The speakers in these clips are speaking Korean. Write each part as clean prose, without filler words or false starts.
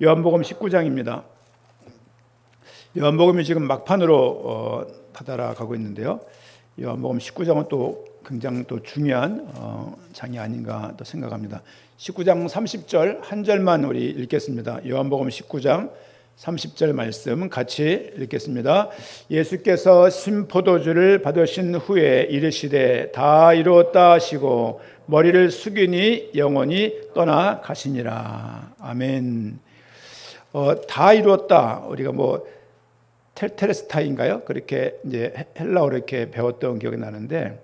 요한복음 19장입니다. 요한복음이 지금 막판으로 다다라가고 있는데요. 요한복음 19장은 또 굉장히 또 중요한 장이 아닌가 또 생각합니다. 19장 30절 한 절만 우리 읽겠습니다. 요한복음 19장 30절 말씀 같이 읽겠습니다. 예수께서 신포도주를 받으신 후에 이르시되 다 이루었다 하시고 머리를 숙이니 영원히 떠나 가시니라. 아멘. 다 이루었다. 우리가 뭐 텔테레스타인가요? 그렇게 이제 헬라어로 이렇게 배웠던 기억이 나는데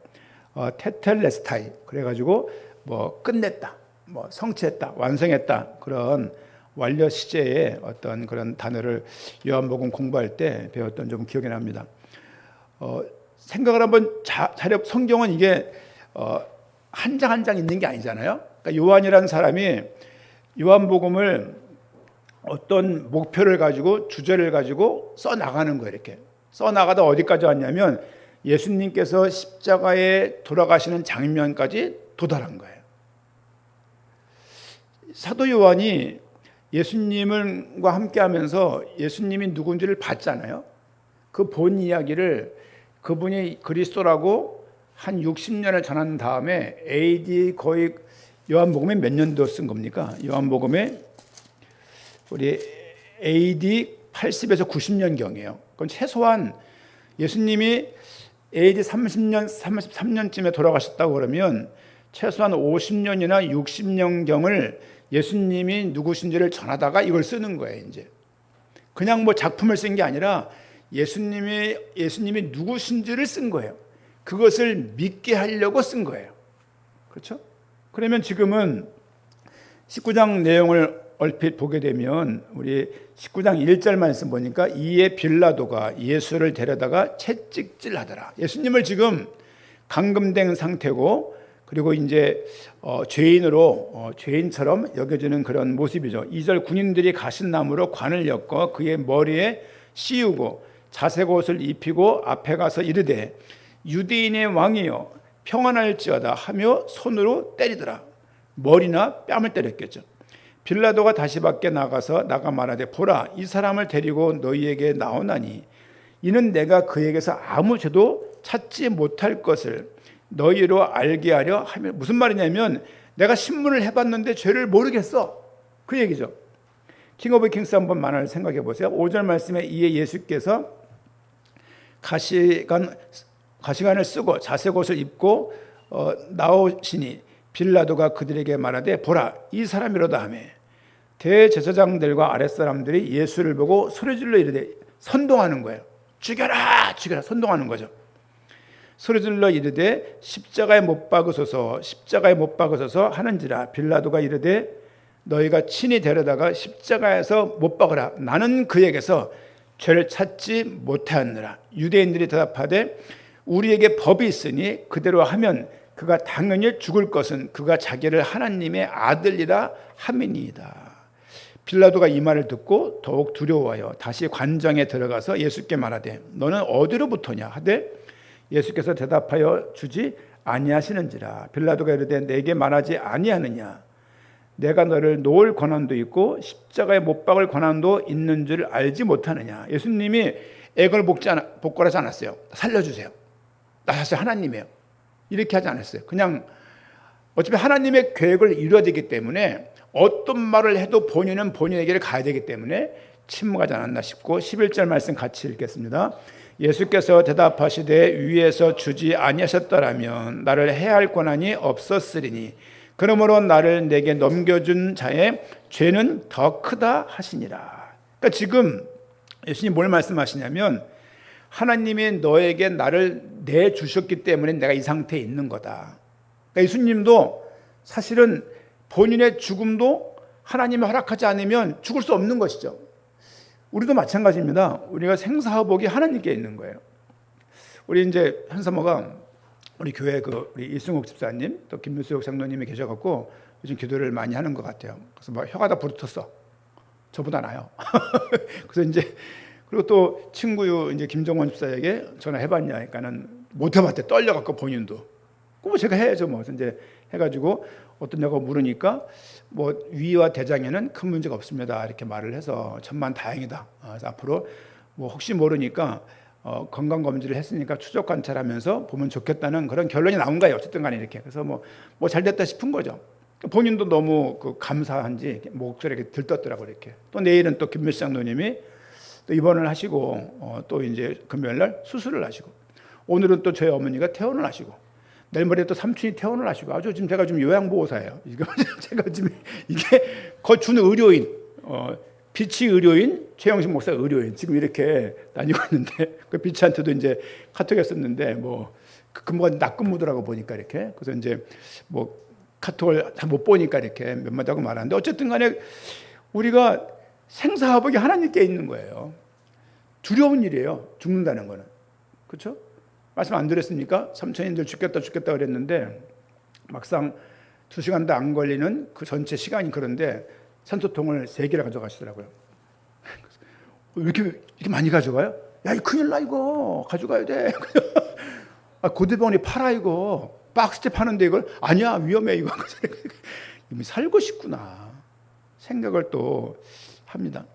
테텔레스타이. 그래가지고 뭐 끝냈다, 뭐 성취했다, 완성했다, 그런 완료 시제의 어떤 그런 단어를 요한복음 공부할 때 배웠던 좀 기억이 납니다. 생각을 한번 자력 성경은 이게 한 장 한 장 있는 게 아니잖아요. 그러니까 요한이라는 사람이 요한복음을 어떤 목표를 가지고 주제를 가지고 써 나가는 거예요. 이렇게 써 나가다 어디까지 왔냐면 예수님께서 십자가에 돌아가시는 장면까지 도달한 거예요. 사도 요한이 예수님과 함께하면서 예수님이 누군지를 봤잖아요. 그 본 이야기를 그분이 그리스도라고 한 60년을 전한 다음에 AD 거의 요한복음에 몇 년도 쓴 겁니까? 요한복음에 우리 AD 80에서 90년경이에요. 그건 최소한 예수님이 AD 30년, 33년쯤에 돌아가셨다고 그러면 최소한 50년이나 60년경을 예수님이 누구신지를 전하다가 이걸 쓰는 거예요. 이제 그냥 뭐 작품을 쓴 게 아니라 예수님이 누구신지를 쓴 거예요. 그것을 믿게 하려고 쓴 거예요. 그렇죠? 그러면 지금은 19장 내용을 얼핏 보게 되면 우리 19장 1절 말씀 보니까 이에 빌라도가 예수를 데려다가 채찍질하더라. 예수님을 지금 감금된 상태고 그리고 이제 죄인처럼 여겨지는 그런 모습이죠. 2절 군인들이 가신나무로 관을 엮어 그의 머리에 씌우고 자색 옷을 입히고 앞에 가서 이르되 유대인의 왕이여 평안할지어다 하며 손으로 때리더라. 머리나 뺨을 때렸겠죠. 빌라도가 다시 밖에 나가 말하되 보라 이 사람을 데리고 너희에게 나오나니 이는 내가 그에게서 아무 죄도 찾지 못할 것을 너희로 알게 하려 하며, 무슨 말이냐면 내가 신문을 해봤는데 죄를 모르겠어, 그 얘기죠. 킹 오브 킹스 한번 만화를 생각해 보세요. 5절 말씀에 이에 예수께서 가시관을 쓰고 자색 옷을 입고 나오시니 빌라도가 그들에게 말하되 보라 이 사람이로다 하며 대제사장들과 아랫사람들이 예수를 보고 소리질러 이르되 선동하는 거예요. 죽여라 죽여라 선동하는 거죠. 소리질러 이르되 십자가에 못 박으소서 십자가에 못 박으소서 하는지라. 빌라도가 이르되 너희가 친히 데려다가 십자가에서 못 박으라. 나는 그에게서 죄를 찾지 못하였느라. 유대인들이 대답하되 우리에게 법이 있으니 그대로 하면 그가 당연히 죽을 것은 그가 자기를 하나님의 아들이라 함이니이다. 빌라도가 이 말을 듣고 더욱 두려워하여 다시 관장에 들어가서 예수께 말하되 너는 어디로부터냐 하되 예수께서 대답하여 주지 아니하시는지라. 빌라도가 이르되 내게 말하지 아니하느냐. 내가 너를 놓을 권한도 있고 십자가에 못 박을 권한도 있는 줄 알지 못하느냐. 예수님이 애걸 복걸하지 않았어요. 살려주세요. 나 사실 하나님이에요. 이렇게 하지 않았어요. 그냥 어차피 하나님의 계획을 이루어야 되기 때문에 어떤 말을 해도 본인은 본인에게를 가야 되기 때문에 침묵하지 않았나 싶고 11절 말씀 같이 읽겠습니다. 예수께서 대답하시되 위에서 주지 아니하셨더라면 나를 해할 권한이 없었으리니 그러므로 나를 내게 넘겨준 자의 죄는 더 크다 하시니라. 그러니까 지금 예수님이 뭘 말씀하시냐면 하나님이 너에게 나를 내주셨기 때문에 내가 이 상태에 있는 거다. 그러니까 예수님도 사실은 본인의 죽음도 하나님이 허락하지 않으면 죽을 수 없는 것이죠. 우리도 마찬가지입니다. 우리가 생사화복이 하나님께 있는 거예요. 우리 이제 현사모가 우리 교회 우리 이승욱 집사님 또 김문수혁 장로님이 계셔갖고 요즘 기도를 많이 하는 것 같아요. 그래서 막 혀가 다 부르텄어. 저보다 나요. 그래서 이제 그리고 또 친구 이제 김정원 집사에게 전화해봤냐, 그러니까는 못 해봤대. 떨려갖고 본인도. 그거 제가 해야죠. 뭐 이제 해가지고 어떤 여가 물으니까 뭐 위와 대장에는 큰 문제가 없습니다. 이렇게 말을 해서 천만 다행이다. 그래서 앞으로 뭐 혹시 모르니까 건강 검진을 했으니까 추적 관찰하면서 보면 좋겠다는 그런 결론이 나온 거예요. 어쨌든 간에 이렇게. 그래서 뭐 잘 됐다 싶은 거죠. 본인도 너무 감사한지 목소리가 이렇게 들떴더라고요. 이렇게. 또 내일은 또 김묘시 장로님이 또 입원을 하시고 또 이제 금요일 날 수술을 하시고, 오늘은 또 저희 어머니가 퇴원을 하시고, 내일 모레 또 삼촌이 퇴원을 하시고, 아주 지금 제가 좀 요양보호사예요. 이거 제가 지금 이게 거의 준 의료인, 비치 의료인, 최영식 목사 의료인 지금 이렇게 다니고 있는데, 그 비치한테도 이제 카톡에 썼는데 뭐 근무가 낮근무더라고 보니까 이렇게. 그래서 이제 뭐 카톡을 잘 못 보니까 이렇게 몇 마디 하고 말하는데, 어쨌든 간에 우리가 생사화복이 하나님께 있는 거예요. 두려운 일이에요. 죽는다는 거는. 그렇죠? 말씀 안 드렸습니까? 삼촌인들 죽겠다 그랬는데 막상 2시간도 안 걸리는 그 전체 시간이 그런데 산소통을 3개를 가져가시더라고요. 왜 이렇게 많이 가져가요? 야, 이거 큰일 나, 이거 가져가야 돼. 고대병원이 팔아, 이거 박스째 파는데 이걸. 아니야, 위험해, 이거. 이미 살고 싶구나 생각을 또 합니다.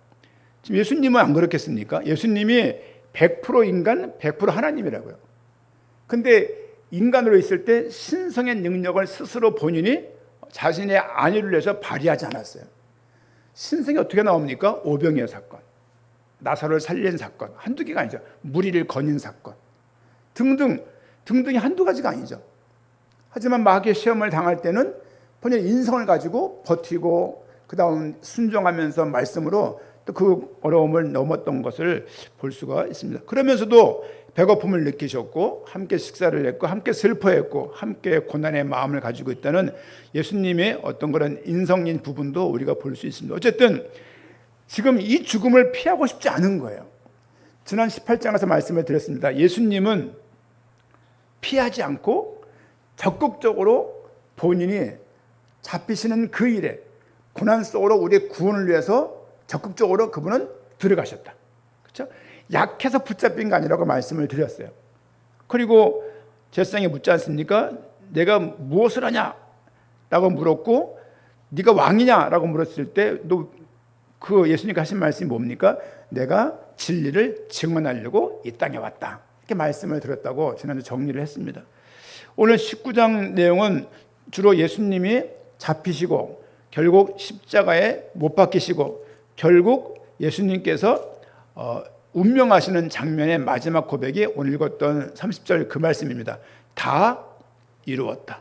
지금 예수님은 안 그렇겠습니까? 예수님이 100% 인간, 100% 하나님이라고요. 근데 인간으로 있을 때 신성의 능력을 스스로 본인이 자신의 안위를 위해서 발휘하지 않았어요. 신성이 어떻게 나옵니까? 오병이어 사건, 나사로를 살린 사건, 한두 개가 아니죠. 무리를 거닌 사건 등등이 한두 가지가 아니죠. 하지만 마귀의 시험을 당할 때는 본인의 인성을 가지고 버티고 그 다음 순종하면서 말씀으로 또 그 어려움을 넘었던 것을 볼 수가 있습니다. 그러면서도 배고픔을 느끼셨고 함께 식사를 했고 함께 슬퍼했고 함께 고난의 마음을 가지고 있다는 예수님의 어떤 그런 인성인 부분도 우리가 볼 수 있습니다. 어쨌든 지금 이 죽음을 피하고 싶지 않은 거예요. 지난 18장에서 말씀을 드렸습니다. 예수님은 피하지 않고 적극적으로 본인이 잡히시는 그 일에 고난 속으로 우리의 구원을 위해서 적극적으로 그분은 들어가셨다. 그렇죠? 약해서 붙잡힌 게 아니라고 말씀을 드렸어요. 그리고 제사장이 묻지 않습니까? 내가 무엇을 하냐? 라고 물었고, 네가 왕이냐? 라고 물었을 때 너 그 예수님이 하신 말씀이 뭡니까? 내가 진리를 증언하려고 이 땅에 왔다. 이렇게 말씀을 드렸다고 지난주 정리를 했습니다. 오늘 19장 내용은 주로 예수님이 잡히시고 결국 십자가에 못 박히시고 결국 예수님께서 운명하시는 장면의 마지막 고백이 오늘 읽었던 30절 그 말씀입니다. 다 이루었다.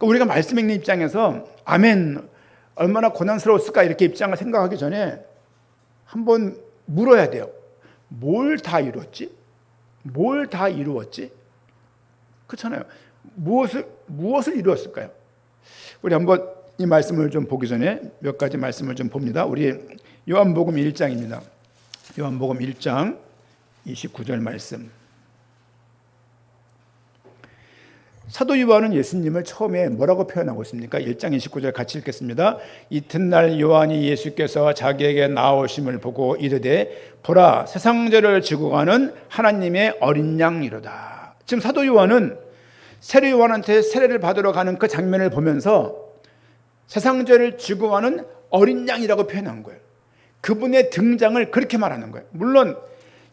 우리가 말씀 읽는 입장에서 아멘, 얼마나 고난스러웠을까 이렇게 입장을 생각하기 전에 한번 물어야 돼요. 뭘 다 이루었지? 뭘 다 이루었지? 그렇잖아요. 무엇을 이루었을까요? 우리 한번 이 말씀을 좀 보기 전에 몇 가지 말씀을 좀 봅니다. 우리 요한복음 1장입니다. 요한복음 1장 29절 말씀. 사도 요한은 예수님을 처음에 뭐라고 표현하고 있습니까? 1장 29절 같이 읽겠습니다. 이튿날 요한이 예수께서 자기에게 나오심을 보고 이르되 보라, 세상죄를 지고 가는 하나님의 어린 양이로다. 지금 사도 요한은 세례 요한한테 세례를 받으러 가는 그 장면을 보면서 세상죄를 지고 가는 어린 양이라고 표현한 거예요. 그분의 등장을 그렇게 말하는 거예요. 물론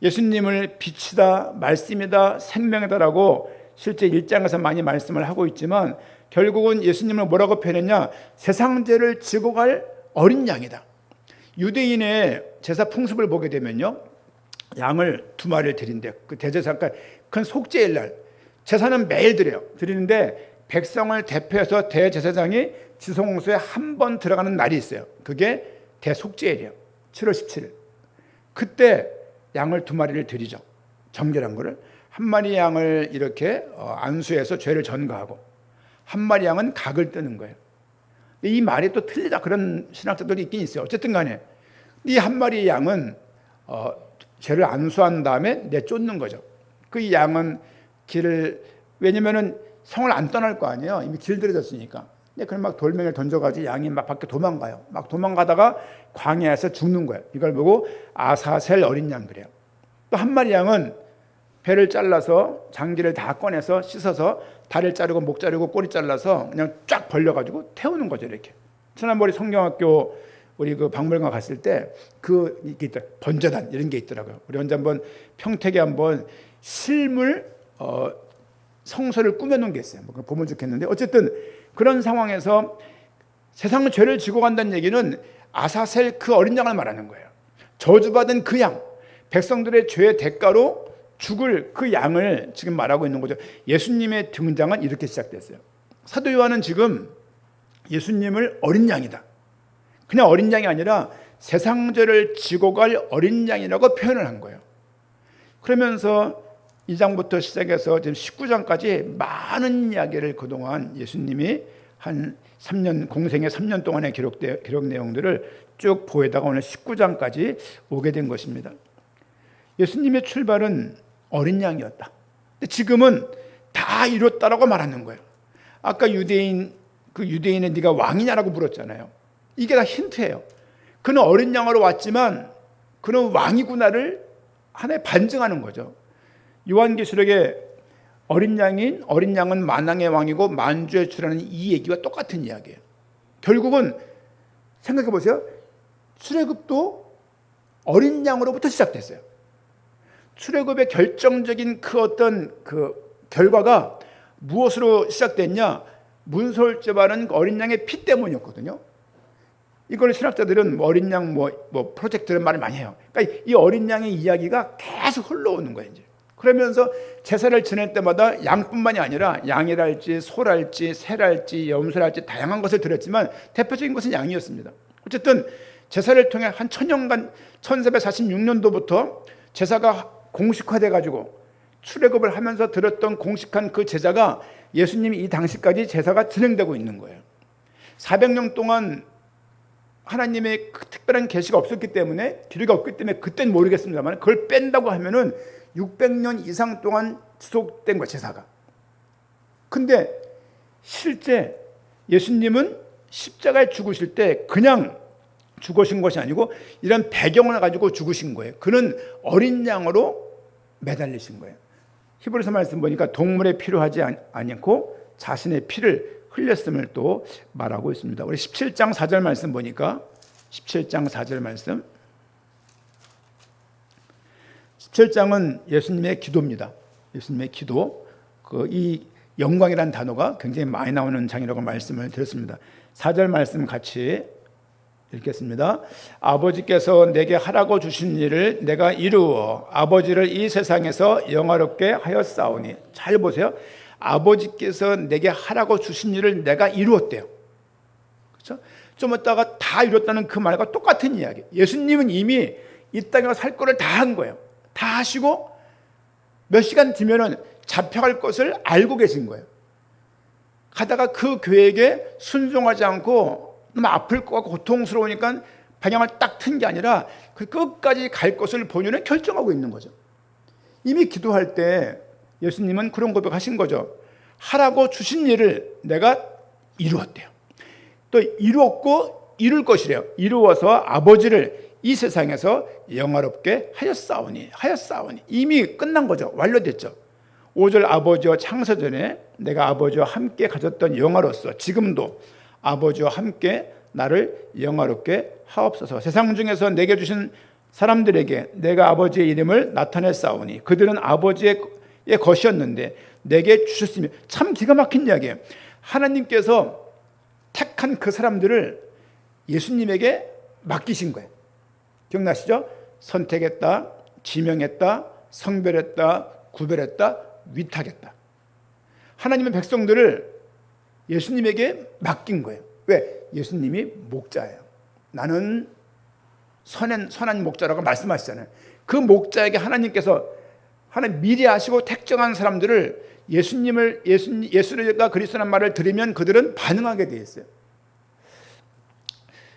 예수님을 빛이다, 말씀이다, 생명이다라고 실제 1장에서 많이 말씀을 하고 있지만 결국은 예수님을 뭐라고 표현했냐? 세상죄를 지고 갈 어린 양이다. 유대인의 제사 풍습을 보게 되면요, 양을 2마리를 드린대. 그 대제사, 그러니까 큰 속죄일 날 제사는 매일 드리는데 백성을 대표해서 대제사장이 지성소에 한 번 들어가는 날이 있어요. 그게 대속죄일이에요. 7월 17일. 그때 양을 2마리를 드리죠. 정결한 거를. 한 마리 양을 이렇게 안수해서 죄를 전가하고 한 마리 양은 각을 뜨는 거예요. 이 말이 또 틀리다 그런 신학자들이 있긴 있어요. 어쨌든 간에 이 한 마리 양은 죄를 안수한 다음에 내쫓는 거죠. 그 양은 왜냐면은 성을 안 떠날 거 아니에요. 이미 길들여졌으니까. 그럼 막 돌멩이를 던져가지고 양이 막 밖에 도망가요. 막 도망가다가 광야에서 죽는 거예요. 이걸 보고 아사셀 어린 양 그래요. 또 한 마리 양은 배를 잘라서 장기를 다 꺼내서 씻어서 다리를 자르고 목 자르고 꼬리 잘라서 그냥 쫙 벌려가지고 태우는 거죠. 이렇게. 지난번에 성경학교 우리 그 박물관 갔을 때 이게 있다, 번제단 이런 게 있더라고요. 우리 언제 한번 평택에 한번 실물 성소를 꾸며놓은 게 있어요. 뭐 보면 좋겠는데 어쨌든 그런 상황에서 세상 죄를 지고 간다는 얘기는 아사셀 그 어린 양을 말하는 거예요. 저주받은 그 양, 백성들의 죄의 대가로 죽을 그 양을 지금 말하고 있는 거죠. 예수님의 등장은 이렇게 시작됐어요. 사도 요한은 지금 예수님을 어린 양이다, 그냥 어린 양이 아니라 세상 죄를 지고 갈 어린 양이라고 표현을 한 거예요. 그러면서 2장부터 시작해서 지금 19장까지 많은 이야기를 그동안 예수님이 한 3년, 공생의 3년 동안의 기록 내용들을 쭉 보여다가 오늘 19장까지 오게 된 것입니다. 예수님의 출발은 어린 양이었다. 근데 지금은 다 이뤘다라고 말하는 거예요. 아까 유대인의 네가 왕이냐라고 물었잖아요. 이게 다 힌트예요. 그는 어린 양으로 왔지만 그는 왕이구나를 하나의 반증하는 거죠. 요한계시록에 어린 양은 만왕의 왕이고 만주에 출하는 이 얘기와 똑같은 이야기예요. 결국은 생각해 보세요. 출애굽도 어린 양으로부터 시작됐어요. 출애굽의 결정적인 그 어떤 그 결과가 무엇으로 시작됐냐? 문설주받은 어린 양의 피 때문이었거든요. 이걸 신학자들은 어린 양 프로젝트를 말을 많이 해요. 그러니까 이 어린 양의 이야기가 계속 흘러오는 거예요. 이제. 그러면서 제사를 지낼 때마다 양뿐만이 아니라 양이랄지 소랄지 새랄지 염소랄지 다양한 것을 드렸지만 대표적인 것은 양이었습니다. 어쨌든 제사를 통해 한 1000년간 1446년도부터 제사가 공식화돼 가지고 출애굽을 하면서 드렸던 공식한 그 제사가 예수님이 이 당시까지 제사가 진행되고 있는 거예요. 400년 동안 하나님의 특별한 계시가 없었기 때문에, 기록이 없기 때문에 그때는 모르겠습니다만 그걸 뺀다고 하면은 600년 이상 동안 지속된 거예요, 제사가. 근데 실제 예수님은 십자가에 죽으실 때 그냥 죽으신 것이 아니고 이런 배경을 가지고 죽으신 거예요. 그는 어린 양으로 매달리신 거예요. 히브리서 말씀 보니까 동물의 피로 하지 않고 자신의 피를 흘렸음을 또 말하고 있습니다. 우리 17장 4절 말씀 보니까 17장 4절 말씀, 17장은 예수님의 기도입니다. 예수님의 기도. 이 영광이라는 단어가 굉장히 많이 나오는 장이라고 말씀을 드렸습니다. 4절 말씀 같이 읽겠습니다. 아버지께서 내게 하라고 주신 일을 내가 이루어 아버지를 이 세상에서 영화롭게 하였사오니. 잘 보세요. 아버지께서 내게 하라고 주신 일을 내가 이루었대요. 그렇죠? 좀 있다가 다 이뤘다는 그 말과 똑같은 이야기. 예수님은 이미 이 땅에 살 거를 다 한 거예요. 다 하시고 몇 시간 뒤면은 잡혀갈 것을 알고 계신 거예요. 가다가 그 계획에 순종하지 않고 너무 아플 것 같고 고통스러우니까 방향을 딱 튼 게 아니라 그 끝까지 갈 것을 본인은 결정하고 있는 거죠. 이미 기도할 때 예수님은 그런 고백하신 거죠. 하라고 주신 일을 내가 이루었대요. 또 이루었고 이룰 것이래요. 이루어서 아버지를 이 세상에서 영화롭게 하였사오니. 이미 끝난 거죠. 완료됐죠. 5절 아버지와 창세전에 내가 아버지와 함께 가졌던 영화로서 지금도 아버지와 함께 나를 영화롭게 하옵소서. 세상 중에서 내게 주신 사람들에게 내가 아버지의 이름을 나타냈사오니 그들은 아버지의 것이었는데 내게 주셨으며. 참 기가 막힌 이야기예요. 하나님께서 택한 그 사람들을 예수님에게 맡기신 거예요. 기억나시죠? 선택했다, 지명했다, 성별했다, 구별했다, 위탁했다. 하나님의 백성들을 예수님에게 맡긴 거예요. 왜? 예수님이 목자예요. 나는 선한 목자라고 말씀하시잖아요. 그 목자에게 하나님께서 미리 아시고 택정한 사람들을 예수가 그리스도라는 말을 들으면 그들은 반응하게 돼 있어요.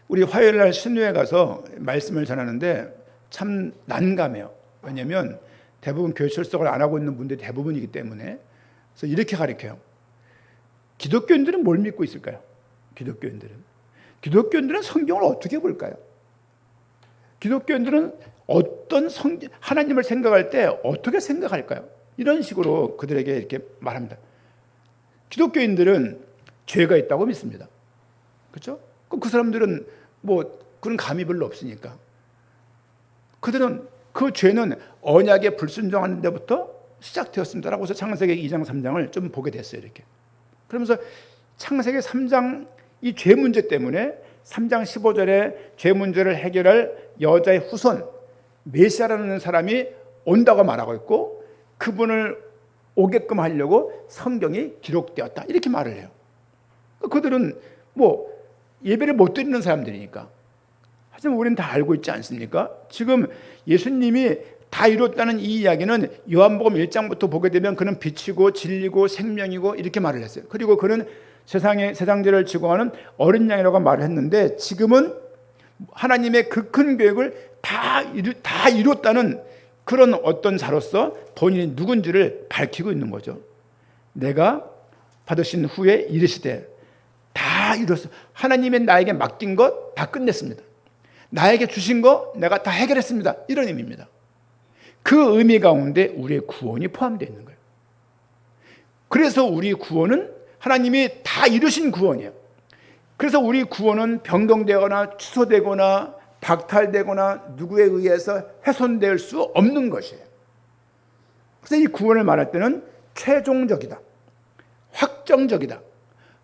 우리 화요일 날 신우에 가서 말씀을 전하는데 참 난감해요. 왜냐하면 대부분 교회 출석을 안 하고 있는 분들이 대부분이기 때문에. 그래서 이렇게 가르쳐요. 기독교인들은 뭘 믿고 있을까요? 기독교인들은 성경을 어떻게 볼까요? 기독교인들은 하나님을 생각할 때 어떻게 생각할까요? 이런 식으로 그들에게 이렇게 말합니다. 기독교인들은 죄가 있다고 믿습니다. 그렇죠? 그 사람들은 그런 감이 별로 없으니까. 그들은 그 죄는 언약에 불순종하는 데부터 시작되었습니다라고 해서 창세기 2장 3장을 좀 보게 됐어요. 이렇게. 그러면서 창세기 3장 이 죄 문제 때문에 3장 15절에 죄 문제를 해결할 여자의 후손 메시아라는 사람이 온다고 말하고 있고 그분을 오게끔 하려고 성경이 기록되었다 이렇게 말을 해요. 그들은 예배를 못 드리는 사람들이니까. 하지만 우리는 다 알고 있지 않습니까? 지금 예수님이 다 이뤘다는 이 이야기는 요한복음 1장부터 보게 되면 그는 빛이고 진리고 생명이고 이렇게 말을 했어요. 그리고 그는 세상죄를 지고하는 어린 양이라고 말을 했는데 지금은 하나님의 그 큰 계획을 다 이뤘다는 그런 어떤 자로서 본인이 누군지를 밝히고 있는 거죠. 내가 받으신 후에 이르시되 다 이뤘어. 하나님이 나에게 맡긴 것 다 끝냈습니다. 나에게 주신 거 내가 다 해결했습니다. 이런 의미입니다. 그 의미 가운데 우리의 구원이 포함되어 있는 거예요. 그래서 우리 구원은 하나님이 다 이루신 구원이에요. 그래서 우리 구원은 변경되거나 취소되거나 박탈되거나 누구에 의해서 훼손될 수 없는 것이에요. 그래서 이 구원을 말할 때는 최종적이다, 확정적이다,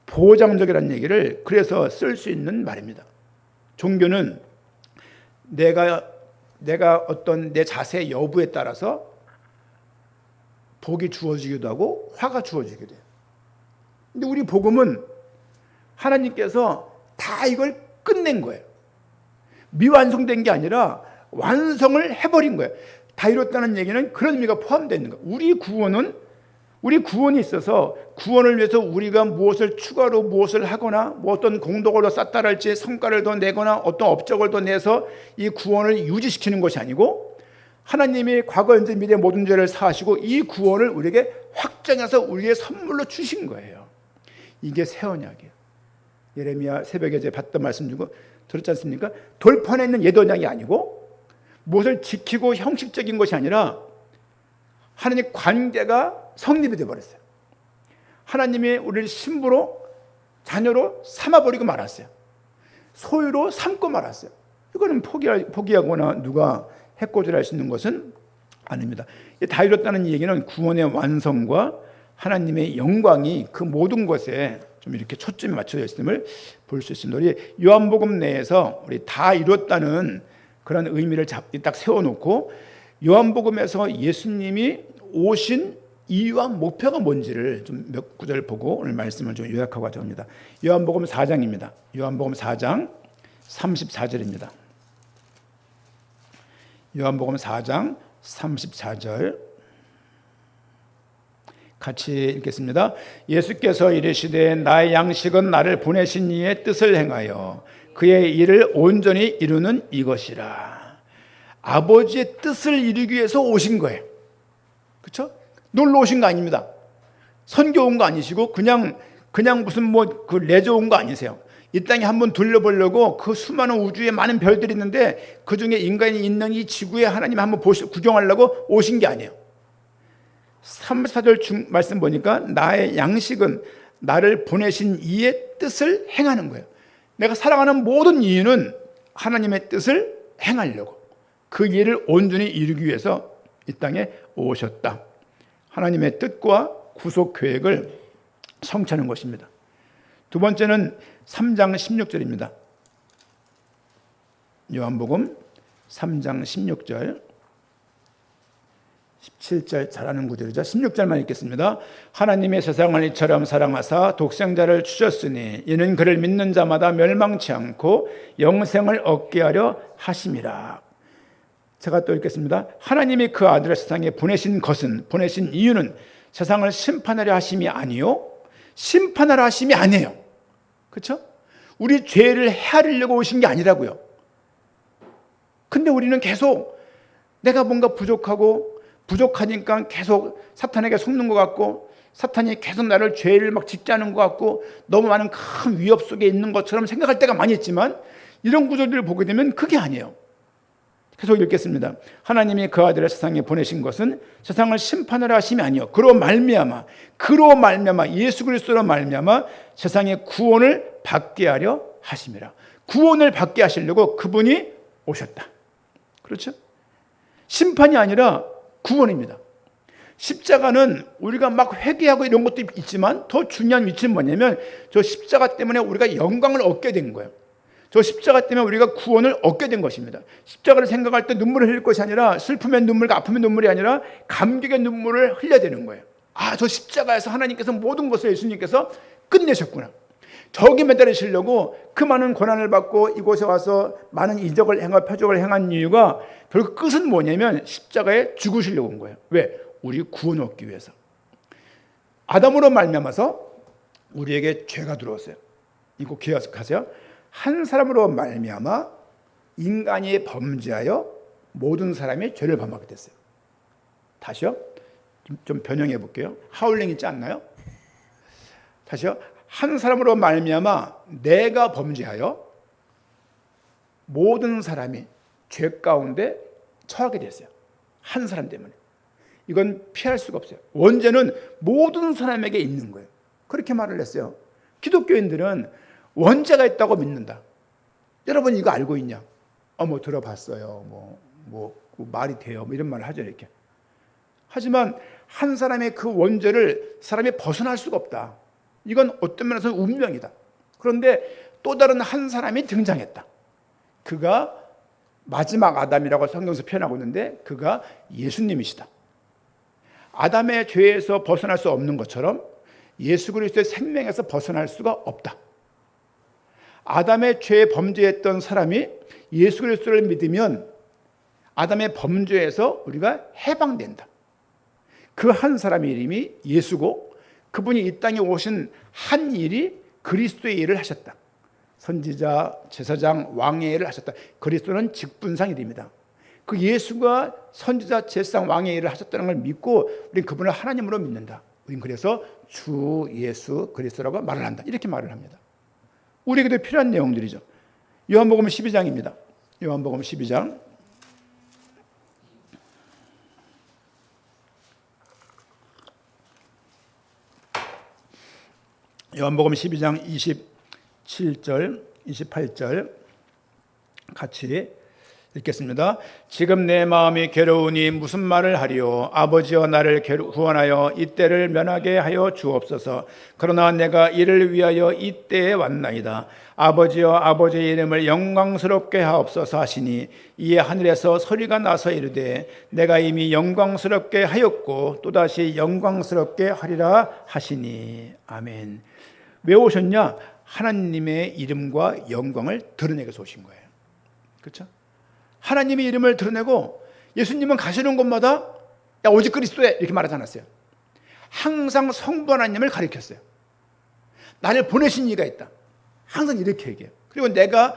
보장적이라는 얘기를 그래서 쓸 수 있는 말입니다. 종교는 내가 어떤 내 자세의 여부에 따라서 복이 주어지기도 하고 화가 주어지기도 해요. 근데 우리 복음은 하나님께서 다 이걸 끝낸 거예요. 미완성된 게 아니라 완성을 해버린 거예요. 다 이뤘다는 얘기는 그런 의미가 포함되어 있는 거예요. 우리 구원이 있어서 구원을 위해서 우리가 무엇을 추가로 무엇을 하거나 어떤 공덕을 더 쌓다 할지 성과를 더 내거나 어떤 업적을 더 내서 이 구원을 유지시키는 것이 아니고 하나님이 과거 현재 미래 모든 죄를 사하시고 이 구원을 우리에게 확정해서 우리의 선물로 주신 거예요. 이게 새 언약이에요. 예레미야 새벽에 제가 봤던 말씀 중에 들었지 않습니까? 돌판에 있는 옛 언약이 아니고 무엇을 지키고 형식적인 것이 아니라 하나님의 관계가 성립이 되어버렸어요. 하나님이 우리를 신부로 자녀로 삼아버리고 말았어요. 소유로 삼고 말았어요. 이거는 포기하거나 누가 해코지할 수 있는 것은 아닙니다. 다 이뤘다는 얘기는 구원의 완성과 하나님의 영광이 그 모든 것에 좀 이렇게 초점이 맞춰져 있음을 볼 수 있습니다. 우리 요한복음 내에서 우리 다 이뤘다는 그런 의미를 딱 세워놓고 요한복음에서 예수님이 오신 이유와 목표가 뭔지를 좀 몇 구절 보고 오늘 말씀을 좀 요약하고자 합니다. 요한복음 4장입니다. 요한복음 4장 34절입니다. 요한복음 4장 34절 같이 읽겠습니다. 예수께서 이르시되 나의 양식은 나를 보내신 이의 뜻을 행하여 그의 일을 온전히 이루는 이것이라. 아버지의 뜻을 이루기 위해서 오신 거예요. 그렇죠? 놀러 오신 거 아닙니다. 선교 온 거 아니시고 그냥 무슨 그 레저 온 거 아니세요. 이 땅에 한번 둘러보려고 그 수많은 우주에 많은 별들이 있는데 그 중에 인간이 있는 이 지구에 하나님 한번 구경하려고 오신 게 아니에요. 34절 말씀 보니까 나의 양식은 나를 보내신 이의 뜻을 행하는 거예요. 내가 살아가는 모든 이유는 하나님의 뜻을 행하려고 그 일을 온전히 이루기 위해서 이 땅에 오셨다. 하나님의 뜻과 구속 계획을 성취하는 것입니다. 두 번째는 3장 16절입니다. 요한복음 3장 16절 17절 잘하는 구절이죠. 16절만 읽겠습니다. 하나님의 세상을 이처럼 사랑하사 독생자를 주셨으니 이는 그를 믿는 자마다 멸망치 않고 영생을 얻게 하려 하심이라. 제가 또 읽겠습니다. 하나님이 그 아들을 세상에 보내신 이유는 세상을 심판하려 하심이 아니요 심판하려 하심이 아니에요. 그렇죠? 우리 죄를 헤아리려고 오신 게 아니라고요. 근데 우리는 계속 내가 뭔가 부족하니까 계속 사탄에게 속는 것 같고 사탄이 계속 나를 죄를 막 짓게 하는 것 같고 너무 많은 큰 위협 속에 있는 것처럼 생각할 때가 많이 있지만 이런 구절들을 보게 되면 그게 아니에요. 계속 읽겠습니다. 하나님이 그 아들을 세상에 보내신 것은 세상을 심판하려 하심이 아니요 그로 말미암아 예수 그리스도로 말미암아 세상의 구원을 받게 하려 하심이라. 구원을 받게 하시려고 그분이 오셨다. 그렇죠? 심판이 아니라 구원입니다. 십자가는 우리가 막 회개하고 이런 것도 있지만 더 중요한 위치는 뭐냐면 저 십자가 때문에 우리가 영광을 얻게 된 거예요. 저 십자가 때문에 우리가 구원을 얻게 된 것입니다. 십자가를 생각할 때 눈물을 흘릴 것이 아니라 슬픔의 눈물과 아픔의 눈물이 아니라 감격의 눈물을 흘려야 되는 거예요. 아, 저 십자가에서 하나님께서 모든 것을 예수님께서 끝내셨구나. 저기 매달리시려고 그 많은 고난을 받고 이곳에 와서 많은 이적을 행하고 표적을 행한 이유가 결국 끝은 뭐냐면 십자가에 죽으시려고 온 거예요. 왜? 우리 구원 얻기 위해서. 아담으로 말미암아서 우리에게 죄가 들어왔어요. 이거 기억하세요. 한 사람으로 말미암아 인간이 범죄하여 모든 사람이 죄를 범하게 됐어요. 다시요. 좀 변형해 볼게요. 하울링 있지 않나요? 다시요. 한 사람으로 말미암아 내가 범죄하여 모든 사람이 죄 가운데 처하게 됐어요. 한 사람 때문에. 이건 피할 수가 없어요. 원죄는 모든 사람에게 있는 거예요. 그렇게 말을 했어요. 기독교인들은 원죄가 있다고 믿는다. 여러분 이거 알고 있냐? 뭐 들어봤어요. 뭐 말이 돼요. 뭐 이런 말을 하죠 이렇게. 하지만 한 사람의 그 원죄를 사람이 벗어날 수가 없다. 이건 어떤 면에서는 운명이다. 그런데 또 다른 한 사람이 등장했다. 그가 마지막 아담이라고 성경에서 표현하고 있는데 그가 예수님이시다. 아담의 죄에서 벗어날 수 없는 것처럼 예수 그리스도의 생명에서 벗어날 수가 없다. 아담의 죄에 범죄했던 사람이 예수 그리스도를 믿으면 아담의 범죄에서 우리가 해방된다. 그 한 사람의 이름이 예수고 그분이 이 땅에 오신 한 일이 그리스도의 일을 하셨다. 선지자, 제사장, 왕의 일을 하셨다. 그리스도는 직분상 일입니다. 그 예수가 선지자, 제사장, 왕의 일을 하셨다는 걸 믿고 우리는 그분을 하나님으로 믿는다. 우리는 그래서 주 예수 그리스도라고 말을 한다. 이렇게 말을 합니다. 우리에게도 필요한 내용들이죠. 요한복음 12장입니다. 요한복음 12장. 요한복음 12장 27절, 28절 같이 읽겠습니다. 지금 내 마음이 괴로우니 무슨 말을 하리요? 아버지여 나를 구원하여 이때를 면하게 하여 주옵소서. 그러나 내가 이를 위하여 이때에 왔나이다. 아버지여 아버지의 이름을 영광스럽게 하옵소서 하시니 이에 하늘에서 소리가 나서 이르되 내가 이미 영광스럽게 하였고 또다시 영광스럽게 하리라 하시니. 아멘. 왜 오셨냐? 하나님의 이름과 영광을 드러내기 위해서 오신 거예요. 그렇죠? 하나님의 이름을 드러내고 예수님은 가시는 곳마다 야 오직 그리스도에 이렇게 말하지 않았어요. 항상 성부 하나님을 가리켰어요. 나를 보내신 이가 있다. 항상 이렇게 얘기해요. 그리고 내가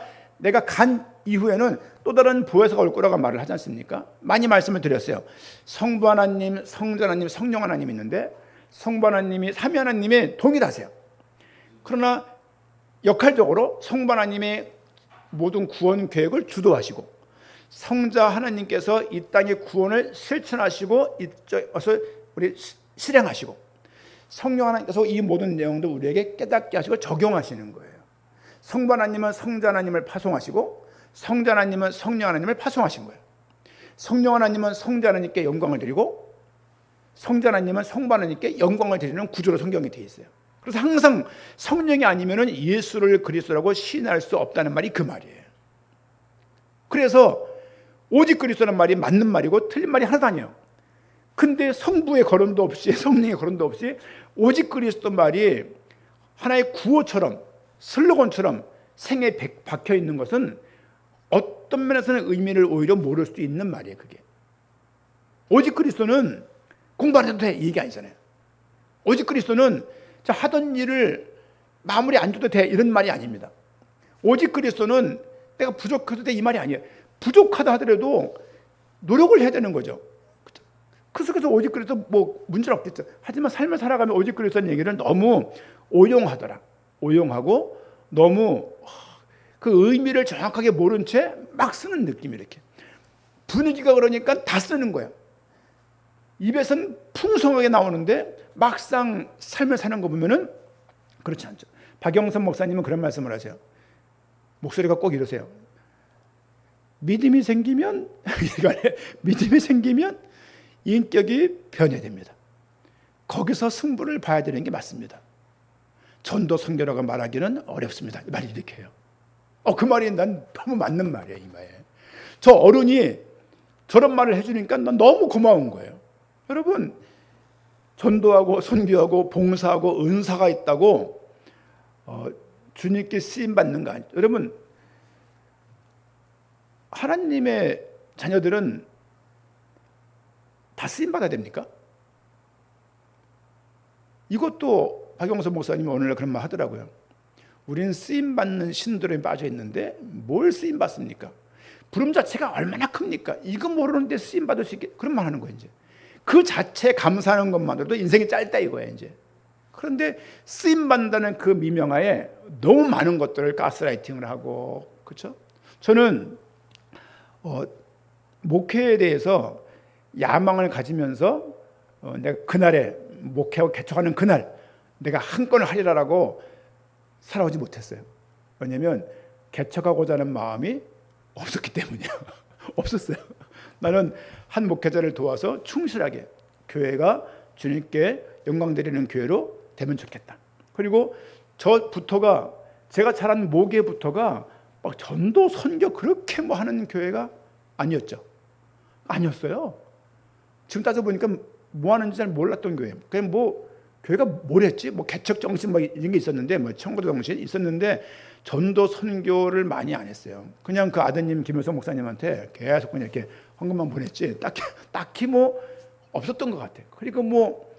간 이후에는 또 다른 보혜사가 올 거라고 말을 하지 않습니까? 많이 말씀을 드렸어요. 성부 하나님, 성자 하나님, 성령 하나님이 있는데 성부 하나님이 삼위 하나님에 동일하세요. 그러나 역할적으로 성부 하나님의 모든 구원 계획을 주도하시고 성자 하나님께서 이 땅의 구원을 실천하시고 이쪽에서 우리 실행하시고 성령 하나님께서 이 모든 내용도 우리에게 깨닫게 하시고 적용하시는 거예요. 성부 하나님은 성자 하나님을 파송하시고 성자 하나님은 성령 하나님을 파송하신 거예요. 성령 하나님은 성자 하나님께 영광을 드리고 성자 하나님은 성부 하나님께 영광을 드리는 구조로 성경이 되어 있어요. 그래서 항상 성령이 아니면 예수를 그리스도라고 시인할 수 없다는 말이 그 말이에요. 그래서 오직 그리스도라는 말이 맞는 말이고 틀린 말이 하나도 아니에요. 근데 성부의 거론도 없이 성령의 거론도 없이 오직 그리스도 말이 하나의 구호처럼 슬로건처럼 생에 박혀 있는 것은 어떤 면에서는 의미를 오히려 모를 수도 있는 말이에요. 그게 오직 그리스도는 공부 안 해도 돼 이 얘기 아니잖아요. 오직 그리스도는 하던 일을 마무리 안 줘도 돼 이런 말이 아닙니다. 오직 그리스도는 내가 부족해도 돼 이 말이 아니에요. 부족하다 하더라도 노력을 해야 되는 거죠. 그래서 오직 그리스도 뭐 문제는 없겠죠. 하지만 삶을 살아가면 오직 그리스도는 얘기를 너무 오용하더라. 오용하고 너무 그 의미를 정확하게 모른 채 막 쓰는 느낌이 이렇게. 분위기가 그러니까 다 쓰는 거야. 입에서는 풍성하게 나오는데 막상 삶을 사는 거 보면은 그렇지 않죠. 박영선 목사님은 그런 말씀을 하세요. 목소리가 꼭 이러세요. 믿음이 생기면 믿음이 생기면 인격이 변해됩니다. 거기서 승부를 봐야 되는 게 맞습니다. 전도 선교라고 말하기는 어렵습니다. 말이 이렇게 해요. 그 말이 난 너무 맞는 말이에요. 이 말. 저 어른이 저런 말을 해주니까 난 너무 고마운 거예요. 여러분, 전도하고 선교하고 봉사하고 은사가 있다고 주님께 쓰임받는 거 아니죠. 여러분, 하나님의 자녀들은 다 쓰임받아야 됩니까? 이것도 박영선 목사님이 오늘날 그런 말 하더라고요. 우리는 쓰임받는 신들에 빠져 있는데 뭘 쓰임받습니까? 부름 자체가 얼마나 큽니까? 이거 모르는데 쓰임받을 수 있게, 그런 말 하는 거예요. 이제 그 자체 감사하는 것만으로도 인생이 짧다 이거예요. 이제 그런데 쓰임받는다는 그 미명하에 너무 많은 것들을 가스라이팅을 하고, 그렇죠? 저는 목회에 대해서 야망을 가지면서 내가 그날에 목회하고 개척하는 그날 내가 한 건을 하리라라고 살아오지 못했어요. 왜냐하면 개척하고자 하는 마음이 없었기 때문이에요. 없었어요. 나는 한 목회자를 도와서 충실하게 교회가 주님께 영광 드리는 교회로 되면 좋겠다. 그리고 저부터가, 제가 자란 모계부터가 막 전도 선교 그렇게 뭐 하는 교회가 아니었죠. 아니었어요. 지금 따져보니까 뭐 하는지 잘 몰랐던 교회. 그냥 뭐 교회가 뭘 했지? 뭐 개척 정신 뭐 이런 게 있었는데, 뭐 청구도 정신 있었는데 전도 선교를 많이 안 했어요. 그냥 그 아드님 김효성 목사님한테 계속 그냥 이렇게 헌금만 보냈지 딱히 뭐 없었던 것 같아요. 그리고 뭐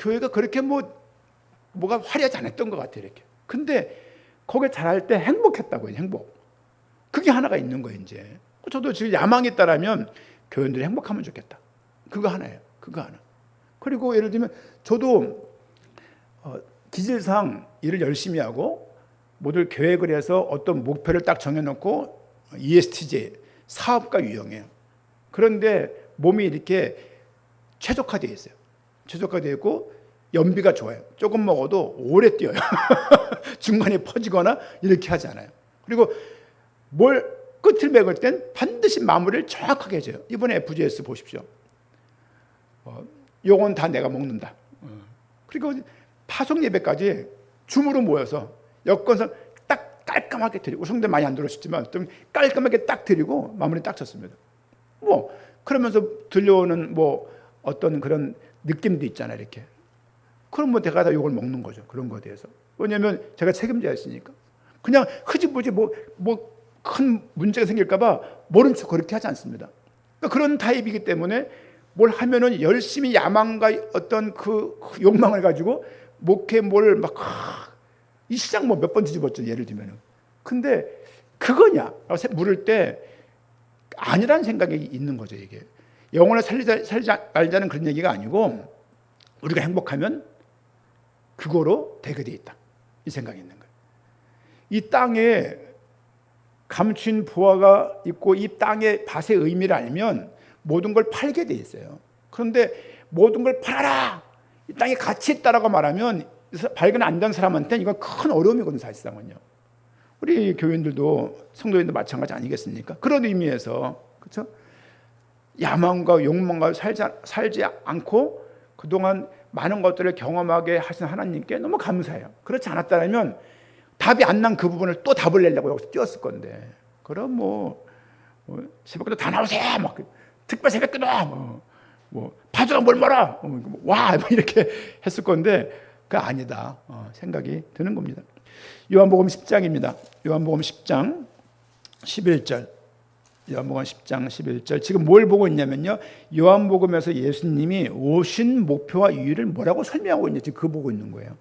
교회가 그렇게 뭐가 화려하지 않았던 것 같아요. 이렇게. 근데 거기에 잘할 때 행복했다고요. 행복. 그게 하나가 있는 거예요. 이제 저도 지금 야망이 있다라면 교인들이 행복하면 좋겠다. 그거 하나예요. 그거 하나. 그리고 예를 들면 저도 기질상 일을 열심히 하고 모두 계획을 해서 어떤 목표를 딱 정해놓고 ESTJ 사업가 유형이에요. 그런데 몸이 이렇게 최적화되어 있어요. 최적화되어 있고 연비가 좋아요. 조금 먹어도 오래 뛰어요. 중간에 퍼지거나 이렇게 하지 않아요. 그리고 뭘 끝을 맺을 땐 반드시 마무리를 정확하게 해줘요. 이번에 FGS 보십시오. 요건 다 내가 먹는다. 그리고 파송 예배까지 줌으로 모여서 여건상 딱 깔끔하게 드리고, 성대 많이 안 들어오셨지만 좀 깔끔하게 딱 드리고 마무리 딱 쳤습니다. 뭐 그러면서 들려오는 뭐 어떤 그런 느낌도 있잖아요. 이렇게. 그럼 뭐 제가 다 이걸 먹는 거죠. 그런 거에 대해서. 왜냐하면 제가 책임자였으니까. 그냥 흐지부지 뭐 큰 문제가 생길까 봐 모른 척 그렇게 하지 않습니다. 그러니까 그런 타입이기 때문에 뭘 하면은 열심히 야망과 어떤 그 욕망을 가지고 목회 뭘 막 이 시장 뭐 몇 번 뒤집었죠. 예를 들면은. 근데 그거냐? 물을 때 아니라는 생각이 있는 거죠. 이게 영혼을 살지 말자는 그런 얘기가 아니고, 우리가 행복하면 그거로 되게 돼 있다. 이 생각이 있는 거예요. 이 땅에 감춘 부화가 있고 이 땅의 밭의 의미를 알면 모든 걸 팔게 돼 있어요. 그런데 모든 걸 팔아라, 이 땅에 가치 있다라고 말하면 발견 안 된 사람한테는 이건 큰 어려움이거든요. 사실상은요. 우리 교인들도 성도인도 마찬가지 아니겠습니까? 그런 의미에서, 그렇죠? 야망과 욕망과 살지 않고 그동안 많은 것들을 경험하게 하신 하나님께 너무 감사해요. 그렇지 않았다면 답이 안 난 그 부분을 또 답을 내려고 여기서 뛰었을 건데, 그럼 뭐 새벽기도 다 나오세요, 막 특별 새벽기도, 뭐 파주가 뭘 말아, 와, 이렇게 했을 건데 그 아니다 생각이 드는 겁니다. 요한복음 10장입니다. 요한복음 10장 11절. 요한복음 10장 11절. 지금 뭘 보고 있냐면요, 요한복음에서 예수님이 오신 목표와 이유를 뭐라고 설명하고 있는지 지금 그거 보고 있는 거예요.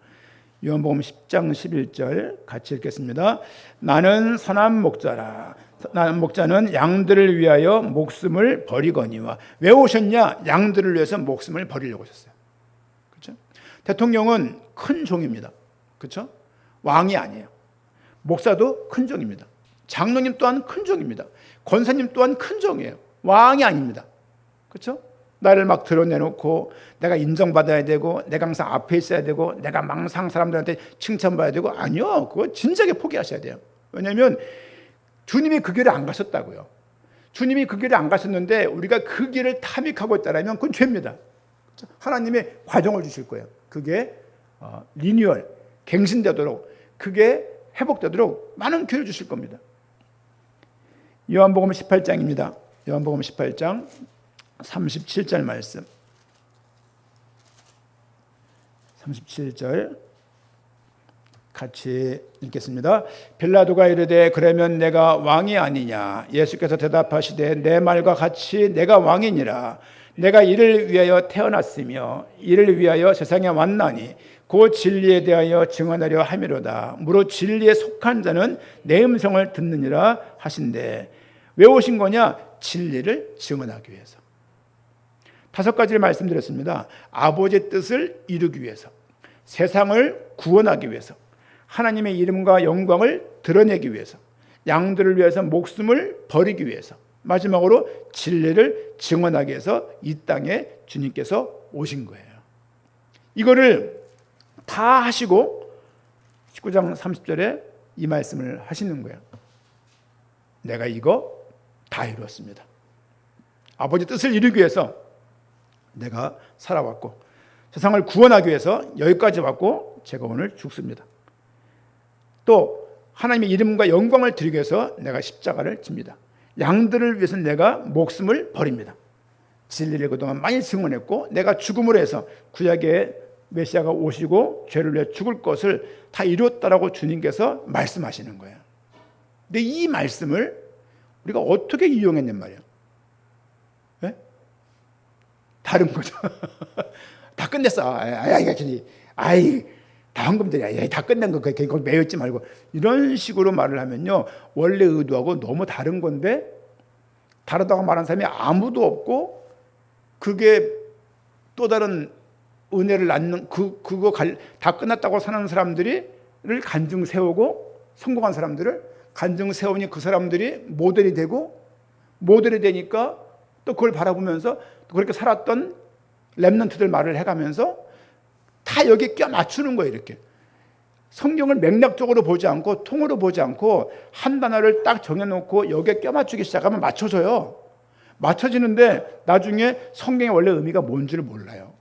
요한복음 10장 11절 같이 읽겠습니다. 나는 선한 목자라. 선한 목자는 양들을 위하여 목숨을 버리거니와. 왜 오셨냐? 양들을 위해서 목숨을 버리려고 오셨어요. 그렇죠? 대통령은 큰 종입니다. 그렇죠? 왕이 아니에요. 목사도 큰 종입니다. 장로님 또한 큰 종입니다. 권사님 또한 큰 종이에요. 왕이 아닙니다. 그렇죠? 나를 막 드러내놓고 내가 인정받아야 되고 내가 항상 앞에 있어야 되고 내가 망상 사람들한테 칭찬받아야 되고, 아니요. 그거 진작에 포기하셔야 돼요. 왜냐하면 주님이 그 길을 안 가셨다고요. 주님이 그 길을 안 가셨는데 우리가 그 길을 탐닉하고 있다면 그건 죄입니다. 하나님의 과정을 주실 거예요. 그게 리뉴얼, 갱신되도록, 그게 회복되도록 많은 기회를 주실 겁니다. 요한복음 18장입니다. 요한복음 18장 37절 말씀. 37절 같이 읽겠습니다. 빌라도가 이르되 그러면 내가 왕이 아니냐? 예수께서 대답하시되 내 말과 같이 내가 왕이니라. 내가 이를 위하여 태어났으며 이를 위하여 세상에 왔나니 그 진리에 대하여 증언하려 함이로다. 무릇 진리에 속한 자는 내 음성을 듣느니라 하신대. 왜 오신 거냐? 진리를 증언하기 위해서. 5가지를 말씀드렸습니다. 아버지의 뜻을 이루기 위해서, 세상을 구원하기 위해서, 하나님의 이름과 영광을 드러내기 위해서, 양들을 위해서 목숨을 버리기 위해서, 마지막으로 진리를 증언하기 위해서 이 땅에 주님께서 오신 거예요. 이거를 다 하시고 19장 30절에 이 말씀을 하시는 거예요. 내가 이거 다 이루었습니다. 아버지 뜻을 이루기 위해서 내가 살아왔고, 세상을 구원하기 위해서 여기까지 왔고, 제가 오늘 죽습니다. 또 하나님의 이름과 영광을 드리기 위해서 내가 십자가를 집니다. 양들을 위해서 내가 목숨을 버립니다. 진리를 그동안 많이 증언했고, 내가 죽음으로 해서 구약의 메시아가 오시고 죄를 위해 죽을 것을 다 이루었다라고 주님께서 말씀하시는 거예요. 근데 이 말씀을 우리가 어떻게 이용했냔 말이에요. 네? 다른 거죠. 다 끝냈어. 다 황금들이야. 다 끝낸 거. 거기 매였지 말고. 이런 식으로 말을 하면요, 원래 의도하고 너무 다른 건데, 다르다고 말하는 사람이 아무도 없고, 그게 또 다른 은혜를 낳는 그거 다 끝났다고 사는 사람들을 간증 세우고, 성공한 사람들을 간증 세우니 그 사람들이 모델이 되고, 모델이 되니까 또 그걸 바라보면서 또 그렇게 살았던 렘넌트들 말을 해가면서 다 여기 껴 맞추는 거예요. 이렇게 성경을 맥락적으로 보지 않고 통으로 보지 않고 한 단어를 딱 정해놓고 여기에 껴 맞추기 시작하면 맞춰져요. 맞춰지는데 나중에 성경의 원래 의미가 뭔지를 몰라요.